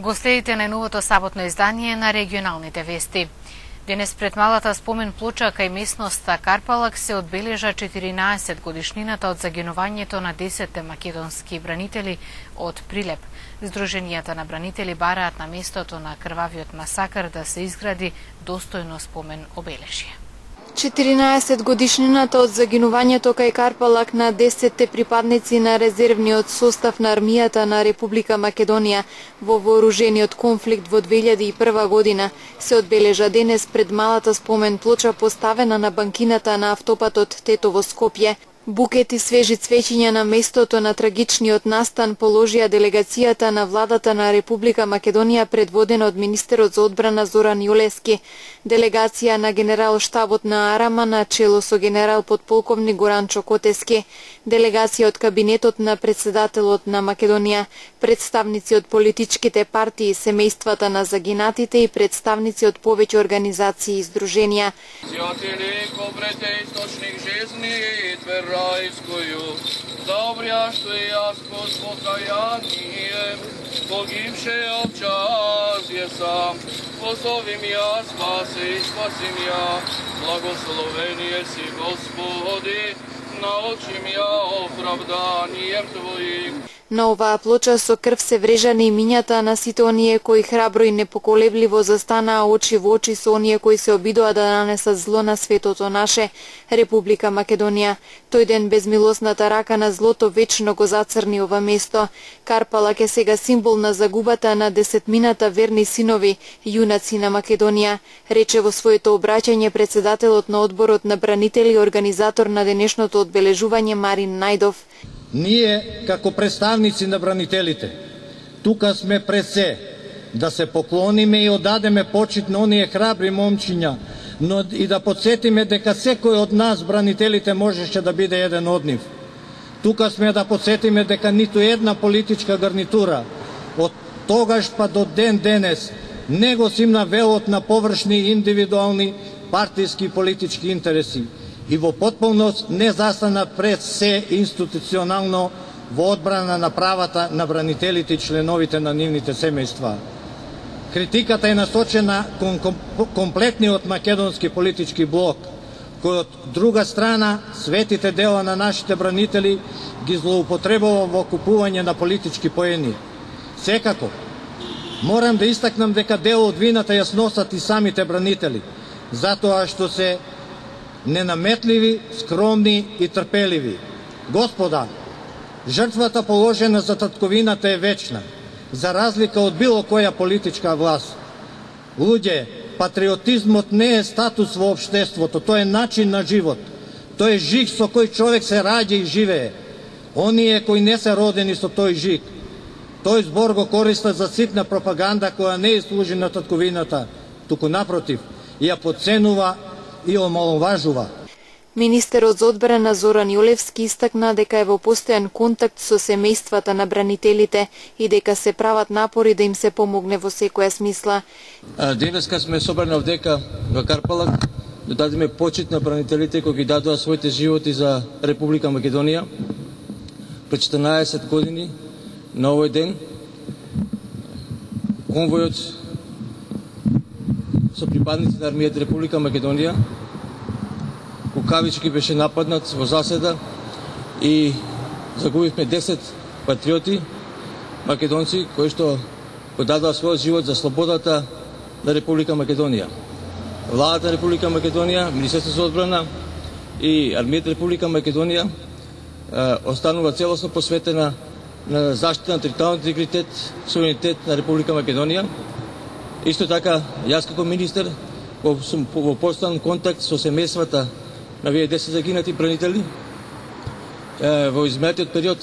Го следите најновото саботно издание на регионалните вести. Денес пред малата спомен плоча кај местноста Карпалак се одбележа 14 годишнината од загинувањето на 10 македонски бранители од Прилеп. Сдруженијата на бранители бараат на местото на крвавиот масакар да се изгради достојно спомен обележје. 14 годишнината од загинувањето кај Карпалак на 10 припадници на резервниот состав на армијата на Република Македонија во вооружениот конфликт во 2001 година се одбележа денес пред малата спомен плоча поставена на банкината на автопатот Тетово-Скопје. Букети свежи цвеќиња на местото на трагичниот настан положија делегацијата на владата на Република Македонија предводена од министерот за одбрана Зоран Јолевски, делегација на генерал штабот на Арама на чело со генерал подполковник Горан Чокотески, делегација од кабинетот на председателот на Македонија, представници од политичките партии, семејствата на загинатите и представници од повеќе организации и здруженија. Райскую, за обряшту и јасно покаяние, погибше обчас je sam, pozovim ja, spasi i spasim ja, blagoslovenije si Господи, научим ја оправданием Твоим. На оваа плоча со крв се врежани имињата на сите оние кои храбро и непоколебливо застанаа очи во очи со оние кои се обидоа да нанесат зло на светото наше, Република Македонија. Тој ден безмилосната рака на злото вечно го зацрни ова место. Карпалак е сега символ на загубата на десетмината верни синови, јунаци на Македонија, рече во своето обраќање председателот на одборот на бранители и организатор на денешното одбележување Марин Најдов. Ние, како представници на бранителите, тука сме пред се да се поклониме и одадеме почит на оние храбри момчиња, но и да подсетиме дека секој од нас, бранителите, можеше да биде еден од нив. Тука сме да подсетиме дека ниту една политичка гарнитура од тогаш па до ден денес не го симна велот на површни индивидуални партиски и политички интереси и во потполност не застана пред се институционално во одбрана на правата на бранителите и членовите на нивните семејства. Критиката е насочена кон комплетниот македонски политички блок, кој од друга страна светите дела на нашите бранители ги злоупотребува во купување на политички поени. Секако, морам да истакнам дека дел од вината ја сносат и самите бранители, затоа што се ненаметливи, скромни и трпеливи. Господа, жртвата положена за татковината е вечна, за разлика од било која политичка власт. Луѓе, патриотизмот не е статус во општеството, тој е начин на живот. Тој е жиг со кој човек се раѓа и живее. Оние кои не се родени со тој жиг, тој збор го користат за ситна пропаганда која не е служи на татковината, туку напротив, ја подценува и омаловажува. Министерот за одбрана Зоран Јолевски истакна дека е во постојан контакт со семејствата на бранителите и дека се прават напори да им се помогне во секоја смисла. Денеска сме собрани овдека во Карпалак да дадеме почит на бранителите кои ги дадоа своите животи за Република Македонија. Пред 14 години на овој ден конвојот со припадници на армијата Република Македонија кукавички беше нападнат во заседа и загубивме 10 патриоти македонци кои што го дадоа својот живот за слободата на Република Македонија. Владата на Република Македонија, Министерството за одбрана и армијата Република Македонија останува целосно посветена на заштита на територијалниот интегритет, суверенитет на Република Македонија. Исто така, јас како министер во постојан контакт со семејствата на овие 10 загинати бранители. Во изминатиот период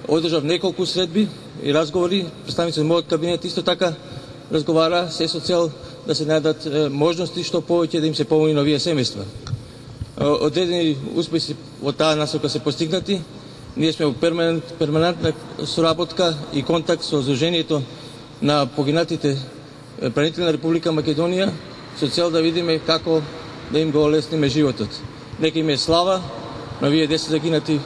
одржав неколку средби и разговори, представници од мојот кабинет исто така разговара се со цел да се најдат можности што повеќе да им се помогне на овие семејства. Одредени успеси во таа насока се постигнати. Ние сме во перманентна соработка и контакт со Сдруженијето на погинатите бранители на Република Македонија со цел да видиме како да им го олесниме животот. Нека им е слава на овие 10 загинати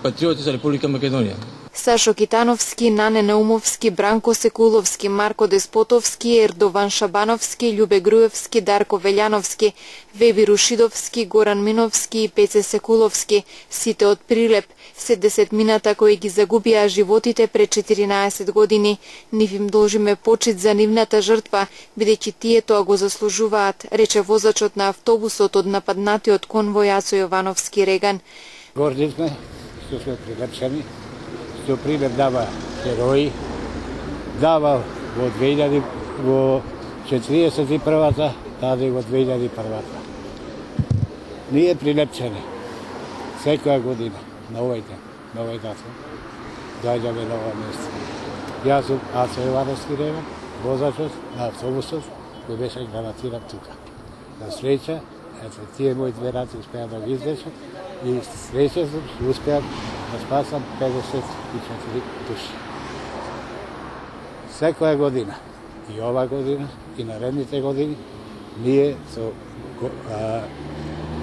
патриоти за Република Македонија. Сашо Китановски, Нане Наумовски, Бранко Секуловски, Марко Деспотовски, Ердован Шабановски, Љубе Груевски, Дарко Велјановски, Веби Рушидовски, Горан Миновски и Пеце Секуловски, сите од Прилеп, се 10 мината кои ги загубија животите пред 14 години. Нив им должиме почит за нивната жртва, бидејќи тие тоа го заслужуваат, рече возачот на автобусот од нападнатиот конвој Ацо Јовановски Реган. Горди сме, што сме прилепчени, што Прилеп дава херои, дава во 1941-та, даде во 2001-та. Ние прилепчени, секоја година, на овој датум, доаѓаме на ова место. Јас сум Ацо Јовановски Реган, возачот на автобусот, кој беше гранатиран тука. На среќа, ето, тие мои две раци успеа да ги излечат и среќа сум успеа да спасам 54 души. Секоја година, и ова година, и наредните години, ние со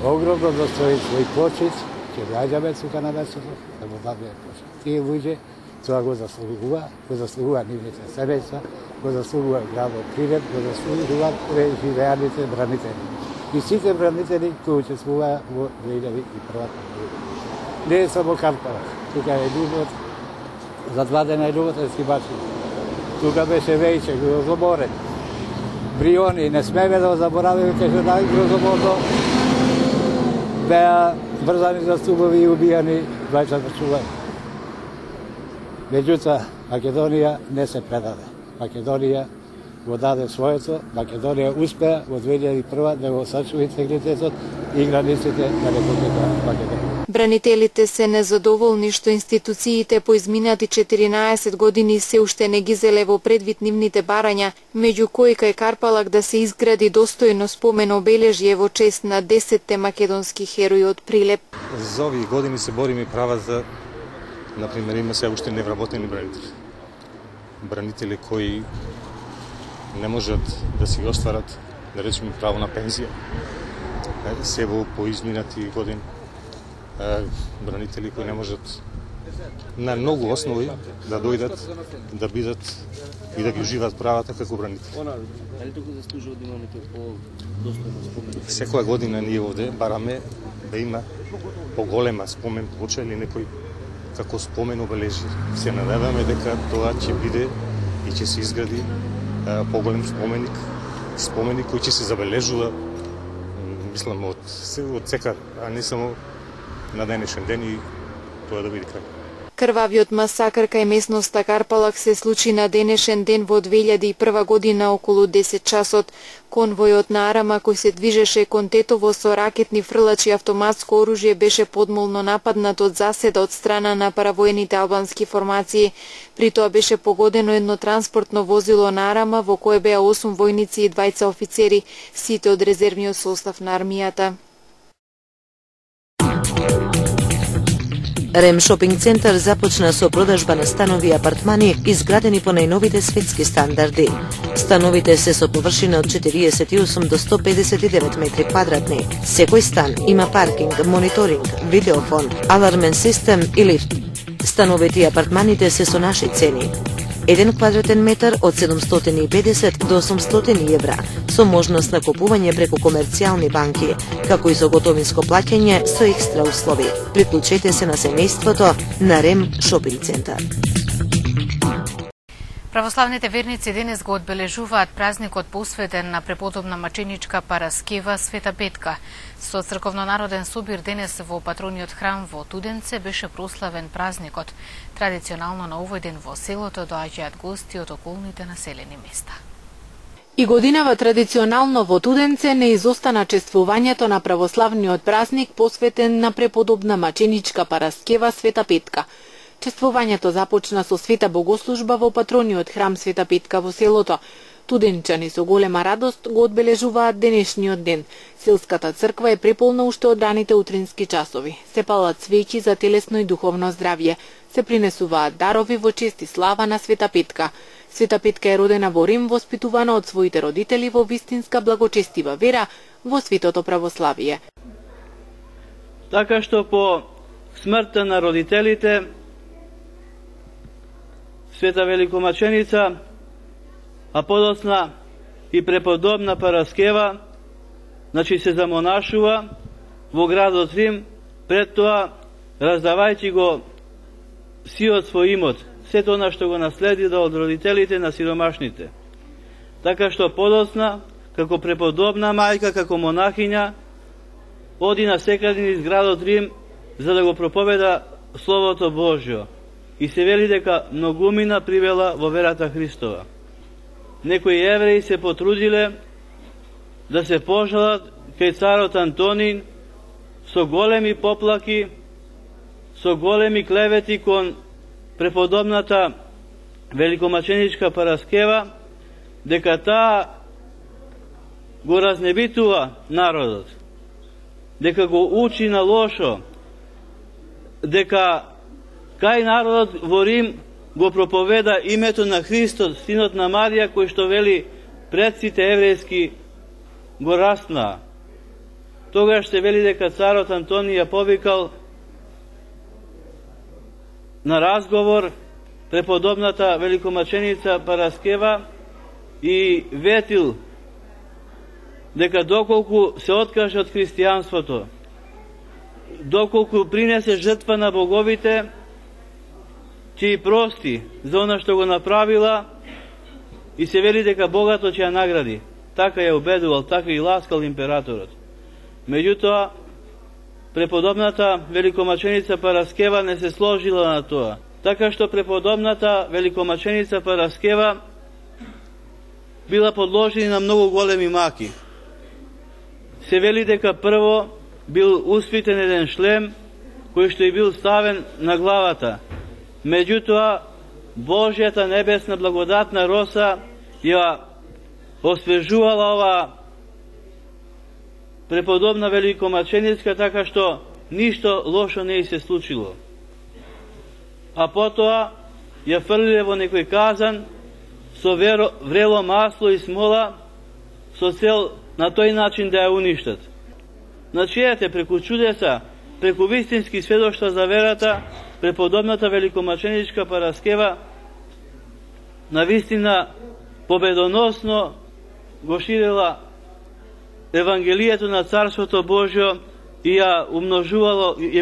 огромно достоинство и почит ќе доаѓаме тука на местото да му дадеме почит. Тие луѓе тоа го заслугува нивните семејства, го заслугува градот Прилеп, го заслугуваат преживеаните бранители. И сите бранители кои учествуваа во 2001 година. Не е само Карпалак, тука е љубот, за 2 дена е љубот е Скибачи. Тука беше Вејче, Грозоборен, Бриони, не смеме да заборавиме кај Грозоборно, беа брзани за стубови и убијани 24 човека. Меѓутоа, Македонија не се предаде. Македонија го даде своето, Македонија успеа во 2001 да го сачува интегритетот и границите на Република Македонија. Бранителите се незадоволни што институциите по изминати 14 години се уште не ги зеле во предвид нивните барања, меѓу кои кај Карпалак да се изгради достојно спомен обележје во чест на 10 македонски херои од Прилеп. За овие години се бориме права за, например, има се уште невработени бранители. Бранители кои не можат да си остварат, да речеме, право на пензија. Се во поизминати години. Бранители кои не можат на многу основи да дојдат, да бидат и да ги уживаат правата како бранители. Дали туку заслужува да имаме по-достојно спомен? Секоја година ние овде бараме да има поголема спомен плоча или некој како спомен обележи. Се надеваме дека тоа ќе биде и ќе се изгради поголем споменик кој ќе се забележува, мислам, од секаде, а не само на денешен ден и тоа да биде крај. Крвавиот масакр кај местноста Карпалак се случи на денешен ден во 2001 година околу 10 часот. Конвојот на Арама кој се движеше кон Тетово со ракетни фрлачи и автоматско оружје беше подмолно нападнат од заседа од страна на паравоените албански формации. При тоа беше погодено едно транспортно возило на Арама во кое беа 8 војници и 2 офицери, сите од резервниот состав на армијата. Рем шопинг центар започна со продажба на станови и апартмани изградени по најновите светски стандарди. Становите се со површина од 48 до 159 метри квадратни. Секој стан има паркинг, мониторинг, видеофон, алармен систем и лифт. Становите и апартманите се со наши цени. 1 квадратен метар од 750 до 800 евра, со можност на купување преку комерцијални банки, како и со готовинско плаќање со екстра услови. Приклучете се на семејството на Рем шопинг центар. Православните верници денес го одбележуваат празникот посветен на преподобна маченичка Параскева Света Петка. Со црковно-народен собир денес во патрониот храм во Туденце беше прославен празникот. Традиционално на овој ден во селото доаѓаат гости од околните населени места. И годинава традиционално во Туденце не изостана чествувањето на православниот празник посветен на преподобна маченичка Параскева Света Петка. Чествувањето започна со света богослужба во патрониот храм Света Петка во селото. Туденчани со голема радост го одбележуваат денешниот ден. Селската црква е преполна уште од раните утрински часови. Се палат свеќи за телесно и духовно здравје. Се принесуваат дарови во чест и слава на Света Петка. Света Петка е родена во Рим, воспитувана од своите родители во вистинска благочестива вера во светото православие. Така што по смртта на родителите Света Великомаченица, а подосна и преподобна Параскева, значи се замонашува во градот Рим, пред тоа раздавајќи го сиот свој имот, сето она што го наследила од родителите на сиромашните. Така што подосна, како преподобна мајка, како монахиња, оди на секаден из градот Рим за да го проповеда Словото Божјо. И се вели дека многумина привела во верата Христова. Некои евреи се потрудиле да се пожалат кај царот Антонин со големи поплаки, со големи клевети кон преподобната великомаченичка Параскева, дека таа го разнебитува народот, дека го учи на лошо, дека кај народот во Рим го проповеда името на Христос, синот на Марија, кој што вели предците еврејски го раснаа. Тогаш се вели дека царот Антонија повикал на разговор преподобната великомаченица Параскева и ветил дека доколку се откаже од христијанството, доколку принесе жртва на боговите, ќе и прости за она што го направила и се вели дека Богато ќе ја награди. Така ја убедувал, така и ласкал императорот. Меѓутоа, преподобната великомаченица Параскева не се сложила на тоа. Така што преподобната великомаченица Параскева била подложена на многу големи маки. Се вели дека прво бил усвитен еден шлем кој што и бил ставен на главата. Меѓутоа, Божјата небесна благодатна роса ја освежувала ова преподобна великомаченица, така што ништо лошо не и се случило. А потоа ја фрлиле во некој казан со врело масло и смола со цел на тој начин да ја уништат. Значи, ете, преку чудеса, преку вистински сведоштва за верата, преподобната великомаченичка Параскева навистина победоносно го ширила Евангелието на Царството Божјо и ја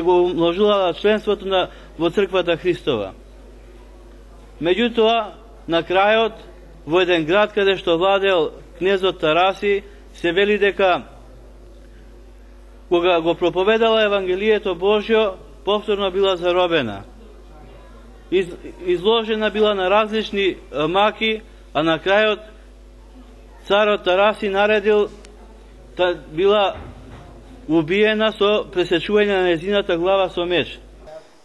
го умножувала членството во Црквата Христова. Меѓутоа, на крајот, во еден град каде што владеел кнезот Тараси, се вели дека кога го проповедала Евангелието Божјо, повторно била заробена. Изложена била на различни маки, а на крајот царот Тараси наредил да била убиена со пресечување на незината глава со меч.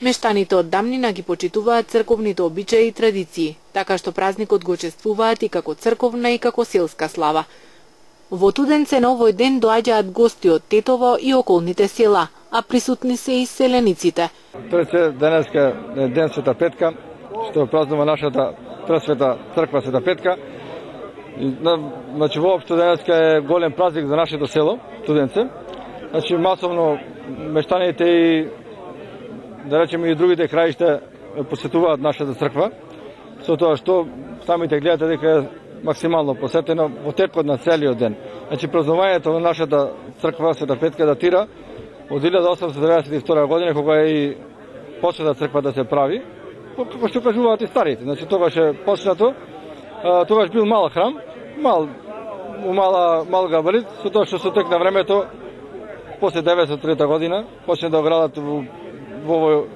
Мештаните од давнина ги почитуваат црковните обичаи и традиции, така што празникот го чествуваат и како црковна и како селска слава. Во Туденце на овој ден доаѓаат гости од Тетово и околните села, а присутни се и селениците. Тој денеска е ден Света Петка, што празнува нашата пресвета црква Света Петка. Значи, воопшто денеска е голем празник за нашето село, Туденце. Значи, масовно мештаните и, да речеме, и другите краишта посетуваат нашата црква, со тоа што самите гледате дека е максимално посетено во текот на целиот ден. Значи, празнувањето на нашата црква Света Петка датира од 1892 година, кога и почна црква да се прави, како што кажуваат и старите. Значи, тогаш е почнато, тогаш бил мал храм, мал габарит, со тоа што со тек на времето, после 1903 година, почне да градат во овој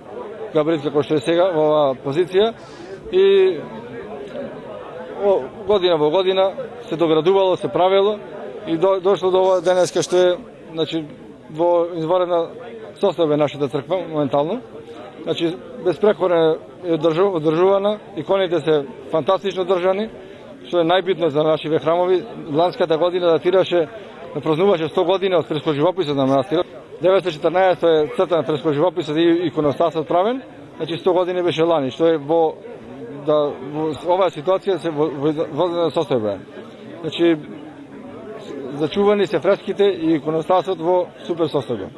габарит како што е сега, во оваа позиција, и година во година се доградувало, се правело и дошло до ова денеска што е, значи, во изварена состојба нашата црква моментално. Значи, безпрекорно е одржувана, иконите се фантастично држани, што е најбитно за нашите храмови. Ланската година датираше, празнуваше 100 години од фрескоживописот на манастирот. 1914 е цртан фрескоживописот и иконостасот правен, значи 100 години беше лани, што е во оваа ситуација се во состојба. Значи, зачувани се фреските и иконостасот во супер состојба.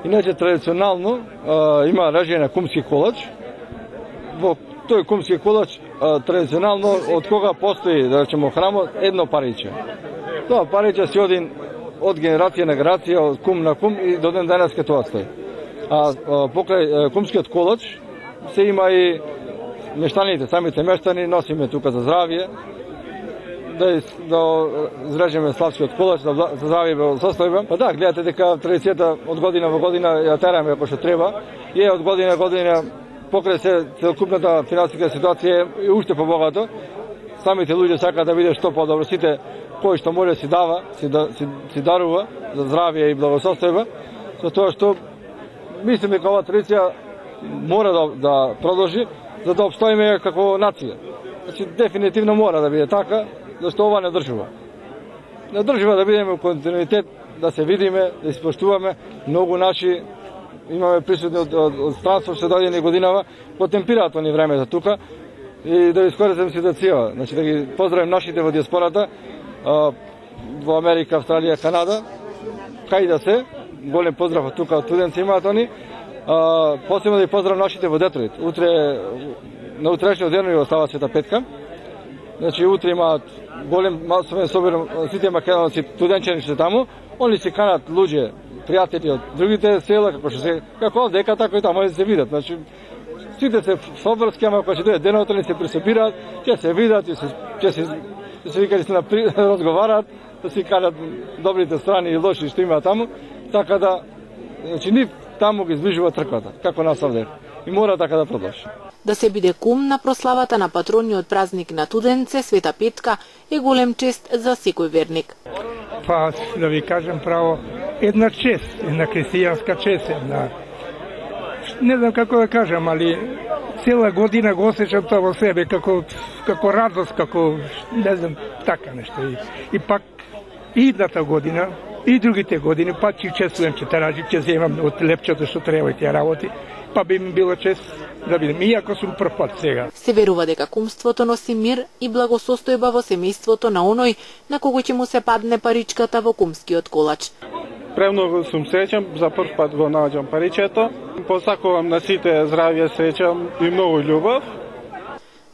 Иначе традиционално има режење на кумски колач во тој кумски колач традиционално од кога постои, да речеме, храмот, едно париче. Тоа париче си один од генерација на генерација, од кум на кум и до ден денеска тоа стои. А покрај кумскиот колач се има и мештаните, самите мештани носиме тука за здравје, да изрежеме славскиот колач, за здравје во состојба. Па да, гледате дека традицијата од година во година ја тераме како што треба и од година година покрај се целокупната финансиска ситуација е уште побогато. Самите луѓе сакаат да видат што подобро, сите кој што може си дава, си дарува за здравје и благосостојба, за тоа што мислиме дека оваа традиција мора да продолжи за да обстоиме како нација. Значи дефинитивно мора да биде така, зашто ова не држува. Не држува да бидеме во континуитет, да се видиме, да испоштуваме. Многу наши имаме присутни од странство се дојдени годинава, потемпираат они времето тука и да искористам ситуацијава. Значи да ги поздравим нашите во диаспората, во Америка, Австралија, Канада, кај да се, голем поздрав од тука, од студенци имаат они, посебно да ги поздравам нашите во Детройт. Утре, на утрешниот ден ја остава Света Петка, значи утре имаат голем масовен собир, сите македонци, студенчени што се таму, они се канат луѓе, пријатели од другите села, како дека така и таму да се видат. Значи, сите се соборски, ама кога ќе дојде денот, они се присобираат, ќе се видат, ќе се викали се разговараат, да си кажат добрите страни и лоши што има таму, така да, значи, нив таму ги изближува црквата, како нас овде. И мора така да продолжи. Да се биде кум на прославата на патрониот празник на Туденце, Света Петка, е голем чест за секој верник. Па, да ви кажем право, една чест, една христијанска чест, една... Не знам како да кажам, али цела година го осеќам тоа во себе, како радост, како, не знам, така нешто. И пак, и идната година, и другите години, пак ќе чествувам четараджи, ќе земам од лепчето што треба и тие работи, па би ми било чест да бидем, иако сум прв пат сега. Се верува дека кумството носи мир и благосостојба во семејството на оној на кого ќе му се падне паричката во кумскиот колач. Премногу сум среќен, за прв пат го наоѓам паричето. Посакувам на сите здравје, среќа и многу љубов.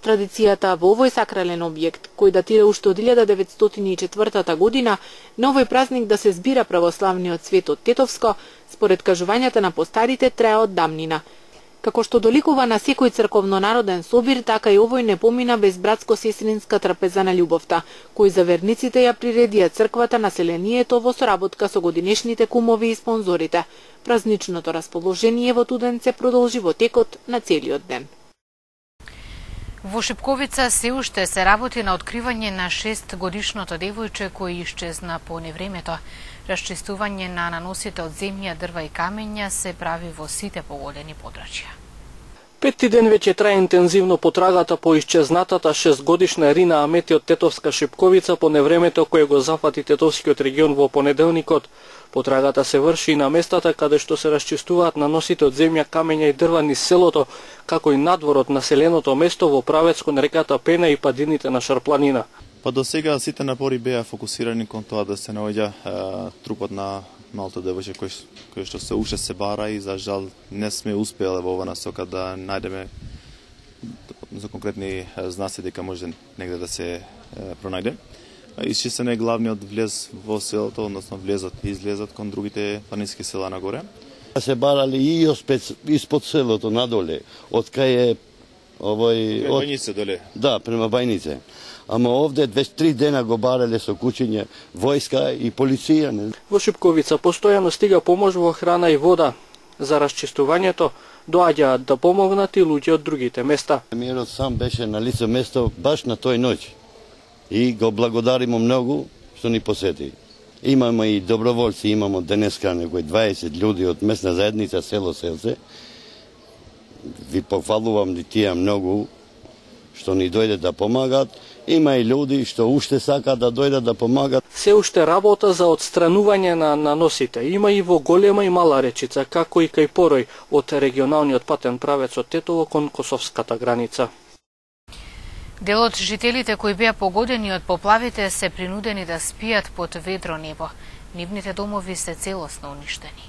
Традицијата во овој сакрален објект, кој датира уште од 1904 година, на овој празник да се збира православниот свет од Тетовско, според кажувањата на постарите, трае од давнина. Како што доликува на секој црковно-народен собир, така и овој не помина без братско-сестринска трапеза на љубовта, кој за верниците ја приредија црквата населението во соработка со годинешните кумови и спонзорите. Празничното расположение во Туденце продолжи во текот на целиот ден. Во Шипковица се уште се работи на откривање на 6-годишното девојче кој исчезна по невремето. Расчистување на наносите од земја, дрва и камења се прави во сите погодени подрачја. Петти ден веќе трае интензивно потрагата по исчезнатата 6-годишна Рина Амети од Тетовска Шипковица по невремето кое го зафати Тетовскиот регион во понеделникот. Потрагата се врши и на местата каде што се расчистуваат наносите од земја, камења и дрва низ селото, како и надвор од населеното место во правец кон реката Пена и падините на Шарпланина. Па до сега сите напори беа фокусирани кон тоа да се наоѓа трупот на малото девојче кој што се уште се бара и за жал не сме успеале во ова насока да најдеме за конкретни знаци дека може негде да се пронајде. Исчистен е главниот влез во селото, односно влезот и излезот кон другите планински села нагоре. Се барали и испод селото надоле, од кај е овој Бајнице доле. Да, према Бајнице. Ама овде 23 дена го барале со кучиња, војска и полиција. Во Шипковица постојано стига помош во храна и вода. За расчистувањето доаѓаат да помогнат и луѓе од другите места. Премиерот сам беше на лице место баш на тој ноќ. И го благодаримо многу што ни посети. Имаме и доброволци, имамо денеска некои 20 луѓе од местна заедница село Селце. Ви похвалувам и тие многу што ни дојде да помагат. Има и луѓе што уште сакаат да дојдат да помагат. Се уште работа за отстранување на наносите има и во Голема и Мала Речица, како и кај Порој од регионалниот патен правец од Тетово кон косовската граница. Дел од жителите кои беа погодени од поплавите се принудени да спијат под ведро небо. Нивните домови се целосно уништени.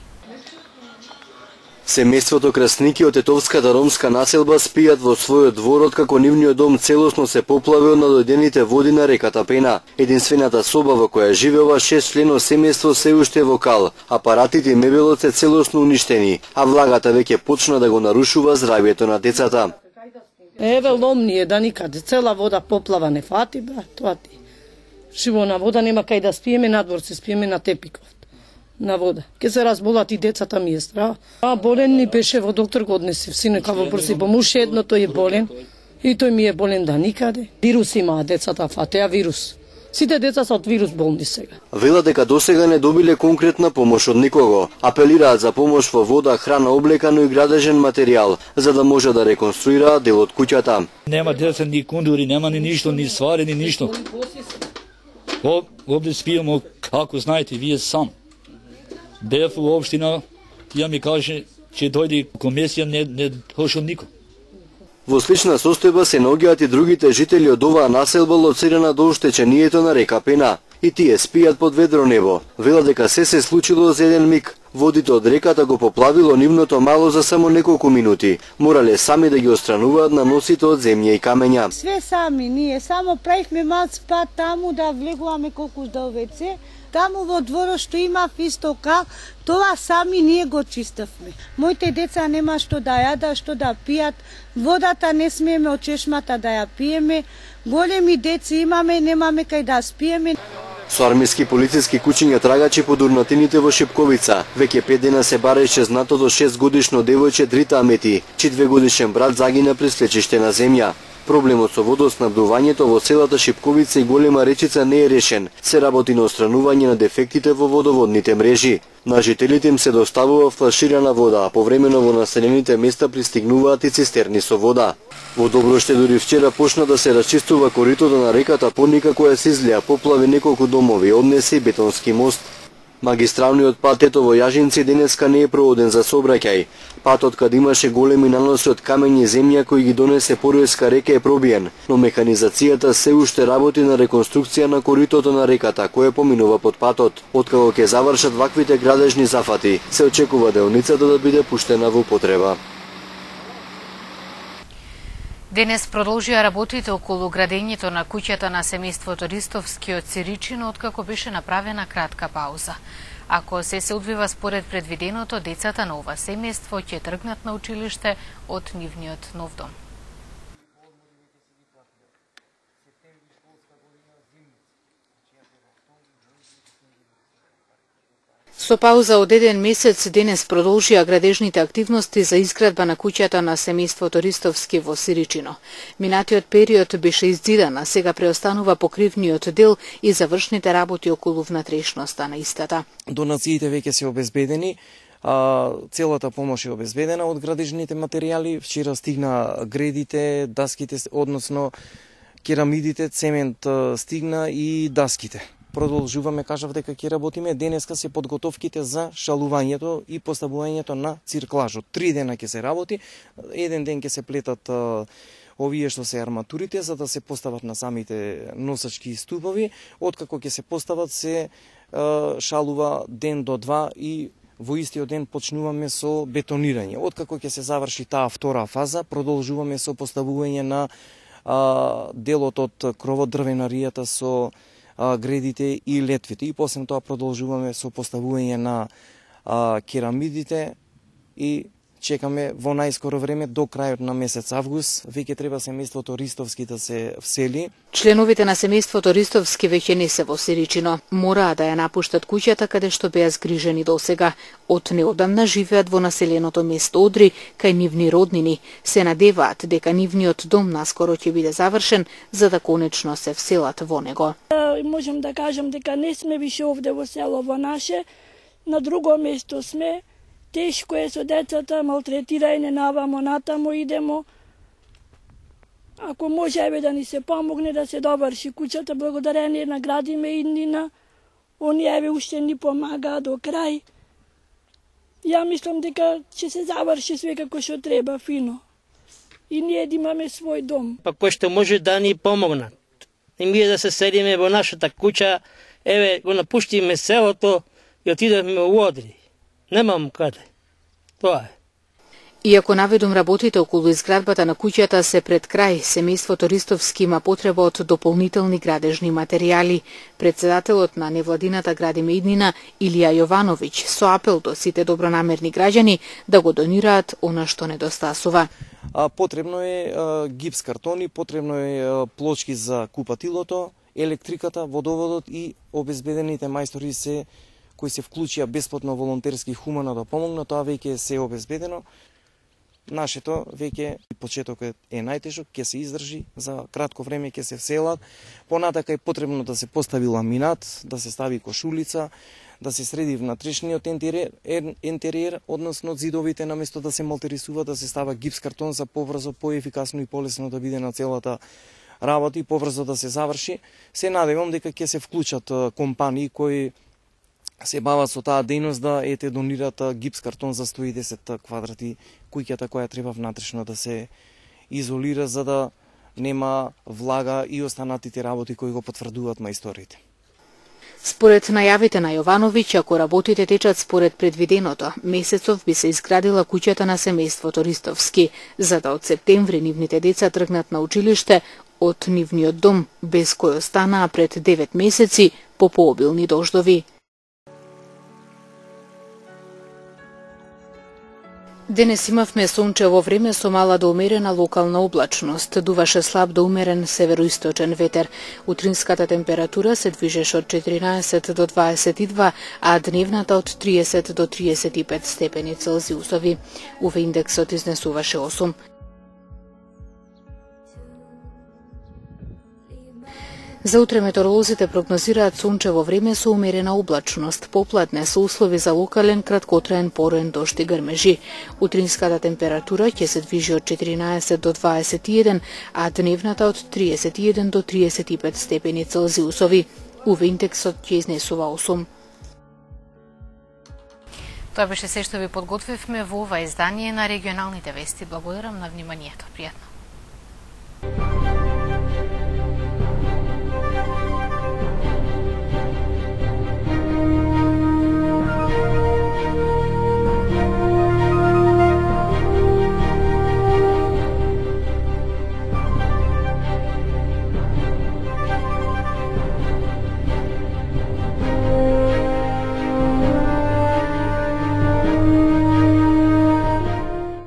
Семејството Красники од тетовската ромска населба спијат во својот двор откако нивниот дом целосно се поплави од надојдените води на реката Пена. Единствената соба во која живеува 6-члено семејство се уште во кал. Апаратите и мебелот се целосно уништени, а влагата веќе почна да го нарушува здравјето на децата. Еве ломни е да никаде, цела вода поплава не фати, брат, тоа ти. Живона вода нема кај да спиеме, надвор се спиеме на тепиков. На вода. Ке се разболат и децата ми е страх. Болен ни беше во доктор го однесе, синека во брзи помуш, едно тој е болен и тој ми е болен да никаде. Вирус имаа децата, фатеа вирус. Сите деца се од вирус болни сега. Велат дека досега не добиле конкретна помош од никого. Апелираат за помош во вода, храна, облека, но и градежен материјал, за да може да реконструираат дел од куќата. Нема деца, ни кондури, нема ни ништо, ни свари, ни ништо. Овде спиеме, како знаете, вие сам. Бев у општина, ја ми каже, че дојде комисија, не дошол никој. Во слична состојба се наоѓаат и другите жители од оваа населба лоцирана до оштечението на река Пена. И тие спијат под ведро небо. Велат дека се случило за еден миг. Водите од реката го поплавило нивното мало за само неколку минути. Морале сами да ги отстрануваат наносите од земја и камења. Све сами, ние само правихме мал спад таму да влегуваме колку да овеце. Таму во дворот што има исто кал, тоа сами ние го чистевме. Моите деца нема што да јадат, што да пијат, водата не смееме од чешмата да ја пиеме, големи деци имаме, немаме кај да спиеме. Со армиски полициски кучиња трагачи по урнатините во Шипковица. Веќе 5 дена се бара исчезнатото 6-годишно девојче Дрита Амети, чиј 2-годишен брат загина при слечиште на земја. Проблемот со водоснабдувањето во селата Шипковица и Голема Речица не е решен. Се работи на отстранување на дефектите во водоводните мрежи. На жителите им се доставува флаширана вода, а повремено во населените места пристигнуваат и цистерни со вода. Во Доброште дури вчера почна да се расчистува коритото на реката Поника која се излеа, поплави неколку домови, однесе и бетонски мост. Магистралниот пат Тетово-Јажинци денеска не е проводен за сообраќај. Патот каде имаше големи наноси од камења и земја кои ги донесе Поруеска река е пробиен, но механизацијата се уште работи на реконструкција на коритото на реката која поминува под патот. Откако ќе завршат ваквите градежни зафати, се очекува деоницата да биде пуштена во употреба. Денес продолжија работите околу градењето на куќата на семејството Ристовски од Сиричино, откако беше направена кратка пауза. Ако се одвива според предвиденото, децата на ова семејство ќе тргнат на училиште од нивниот нов дом. Со пауза од еден месец, денес продолжија градежните активности за изградба на куќата на семејството Ристовски во Сиричино. Минатиот период беше иззидан, а сега преостанува покривниот дел и завршните работи околу внатрешноста на истата. Донациите веќе се обезбедени, целата помош е обезбедена од градежните материјали. Вчера стигна гредите, даските, односно керамидите, цемент стигна и даските. Продолжуваме, кажав дека ќе работиме. Денеска се подготовките за шалувањето и поставувањето на цирклажот. 3 дена ќе се работи, еден ден ќе се плетат овие што се арматурите за да се постават на самите носачки ступови. Откако ќе се постават се шалува ден до 2 и во истиот ден почнуваме со бетонирање. Откако ќе се заврши таа втора фаза, продолжуваме со поставување на делот од кровот, дрвенаријата со гредите и летвите. И после тоа продолжуваме со поставување на керамидите и чекаме во најскоро време до крајот на месец август. Веќе треба семејството Ристовски да се всели. Членовите на семејството Ристовски веќе не се во Сиричино. Мораа да ја напуштат куќата каде што беа згрижени досега. Од неодамна живеат во населеното место Одри, кај нивни роднини. Се надеваат дека нивниот дом наскоро ќе биде завршен, за да конечно се вселат во него. Можам да кажам дека не сме више овде во село наше, на друго место сме. Тешко е со децата, малтретирање навамо, натамо идемо. Ако може да ни се помогне да се доврши куќата, благодарение на градиме иднина, оние уште ни помагаа до крај. Ја мислам дека ќе се заврши све како што треба, фино. И ние да имаме свој дом. Па кој што може да ни помогнат. И ние да се селиме во нашата куќа, еве го напуштиме селото и отидеме во Одри. Немам каде. Тоа е. Иако наведум работите околу изградбата на куќата се пред крај, семејството Ристовски има потреба од дополнителни градежни материјали. Председателот на невладината Градиме иднина Илија Јовановиќ со апел до сите добронамерни граѓани да го донираат она што недостасува. Потребно е гипс картони, потребно е плочки за купатилото, електриката, водоводот и обезбедените мајстори кои се вклучија бесплатно волонтерски хумано да помогнат, тоа веќе се обезбедено. Нашето веќе почетокот е најтежок, ќе се издржи, за кратко време ќе се вселат. Понатака е потребно да се постави ламинат, да се стави кошулица, да се среди внатрешниот интериер, односно зидовите наместо да се малтерисува, да се става гипс картон за побрзо, поефикасно и полесно да биде на целата работа и побрзо да се заврши. Се надевам дека ќе се вклучат компании кои се бават со таа дејност да донират гипс картон за 110 квадрати куќата која треба внатрешно да се изолира за да нема влага и останатите работи кои го потврдуваат мајсторите. Според најавите на Јовановиќ, ако работите течат според предвиденото, месецов би се изградила куќата на семејството Ристовски, за да од септември нивните деца тргнат на училиште од нивниот дом, без кој останаа пред 9 месеци по пообилни дождови. Денес имавме сончево време со мала до умерена локална облачност. Дуваше слаб до умерен североисточен ветер. Утринската температура се движеше од 14 до 22, а дневната од 30 до 35 степени Целзиусови. УВ индексот изнесуваше 8. За утре метеоролозите прогнозираат сончево време со умерена облачност, попладне со услови за локален краткотраен пороен дожд и грмежи. Утринската температура ќе се движи од 14 до 21, а дневната од 31 до 35 степени Целзиусови. УВ индексот ќе изнесува 8. Тоа беше се што ви подготвивме во ова издание на регионалните вести. Благодарам на вниманието. Пријатно.